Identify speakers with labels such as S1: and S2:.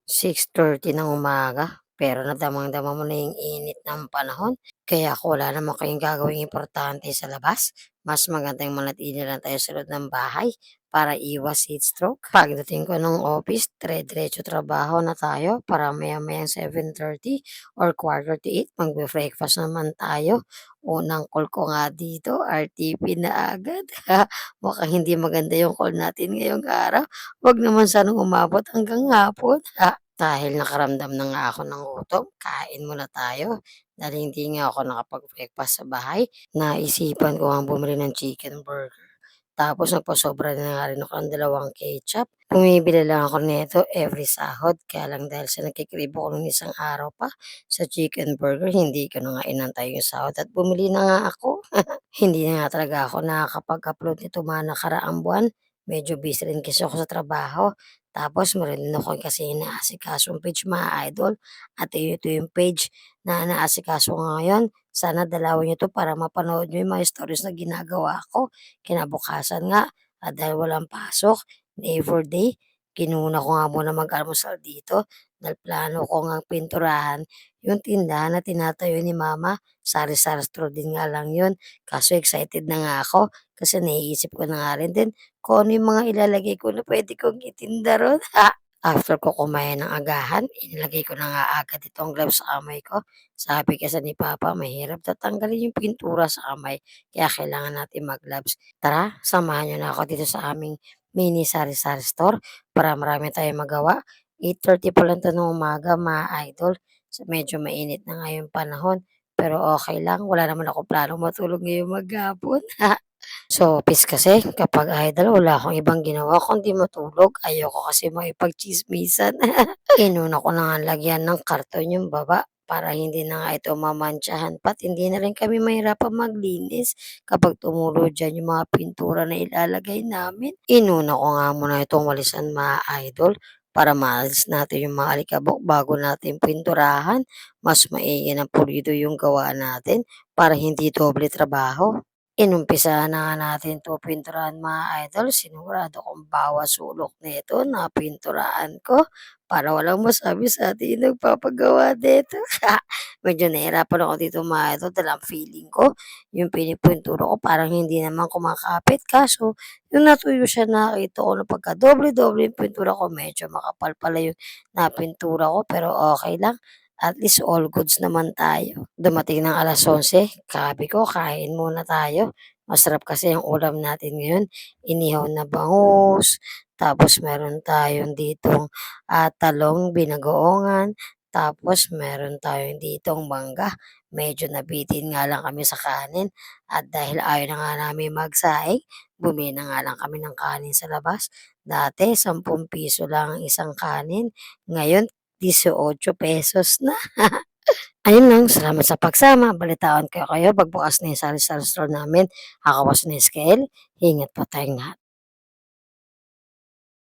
S1: 6:30 ng umaga, pero damang-dama mo na yung init ng panahon. Kaya kung wala naman kayong gagawing importante sa labas, mas magandang manatili lang tayo sa loob ng bahay para iwas heat stroke. Pagdating ko ng office, dire-diretso trabaho na tayo para maya-mayang 7:30 or 7:45 magbe-breakfast naman tayo. Unang call ko nga dito, RTP na agad. Mukhang hindi maganda yung call natin ngayong araw. 'Wag naman sanang umabot hanggang hapon. Dahil nakaramdam na nga ako ng gutom, kain muna tayo. Dahil hindi nga ako nakapag-breakfast sa bahay, naisipan ko ngang bumili ng chicken burger. Tapos nagpasobra na nga rin ako ng 2 ketchup. Bumibili lang ako nito every sahod, kaya lang dahil sa nagki-crave ako nung isang araw pa sa chicken burger, hindi ko na nga inantay yung sahod at bumili na nga ako. Hindi na nga talaga ako nakakapag-upload nito mga nakaraang buwan. Medyo busy rin kasi ako sa trabaho. Tapos meron din ako kasi inaasikasong page mga idol. At ito yung page na inaasikaso ko ngayon. Sana dalawin niyo to para mapanood niyo yung mga stories na ginagawa ko. Kinabukasan nga, dahil walang pasok, Labor Day, kinuna ko nga muna mag-almusal dito dahil plano ko nga pinturahan yung tindahan na tinatayo ni mama. Sari-sari store din nga lang yun. Kaso excited na nga ako kasi naiisip ko na nga rin din kung ano yung mga ilalagay ko na pwede kong itinda ron. After ko kumain ng agahan, inilagay ko na nga agad itong gloves sa kamay ko. Sabi kasi ni Papa, mahirap tatanggalin yung pintura sa kamay, kaya kailangan natin mag-gloves. Tara, samahan niyo na ako dito sa aming mini sari-sari store para marami tayong magawa. 8:30 pa lang 'to ng umaga mga idol. So, medyo mainit na nga yung panahon, pero okay lang, wala naman akong planong matulog ngayong maghapon. Sa office kasi kapag idol wala akong ibang ginawa kundi matulog, ayoko kasi makipagtsismisan. Inuna ko na ngang lagyan ng karton yung baba para hindi na nga ito mamantsahan pa't hindi na rin kami mahirapang maglinis kapag tumulo diyan yung mga pintura na ilalagay namin. Inuna ko nga muna itong walisan mga idol para maalis natin yung mga alikabok bago natin pinturahan. Mas maigi ng pulido yung gawa natin para hindi doble trabaho. Inumpisahan na nga natin 'to pinturahan mga idol, sinigurado kong bawat sulok nito napinturahan ko para walang masabi sa'tin yung nagpapagawa nito. Medyo nahirapan ako dito mga idol dahil ang feeling ko yung pinipintura ko parang hindi naman kumakapit kaso yung natuyo siya nakita ko na pagka doble-doble yung pintura ko medyo makapal pala yung napintura ko pero okay lang. At least all goods naman tayo. Dumating ng 11:00, sabi ko kain muna tayo. Masarap kasi ang ulam natin ngayon, inihaw na bangus, tapos meron tayong ditong, talong binagoongan, tapos meron tayong ditong mangga. Medyo nabitin nga lang kami sa kanin at dahil ayaw na nga namin magsaing, bumili na nga lang kami ng kanin sa labas. Dati ₱10 lang ang isang kanin, ngayon ₱18 na. Ayun lang, salamat sa pagsama. Balitaan ko kayo pagbukas ng sari-sari store namin. Ako po si Nescael. Ingat po tayong lahat.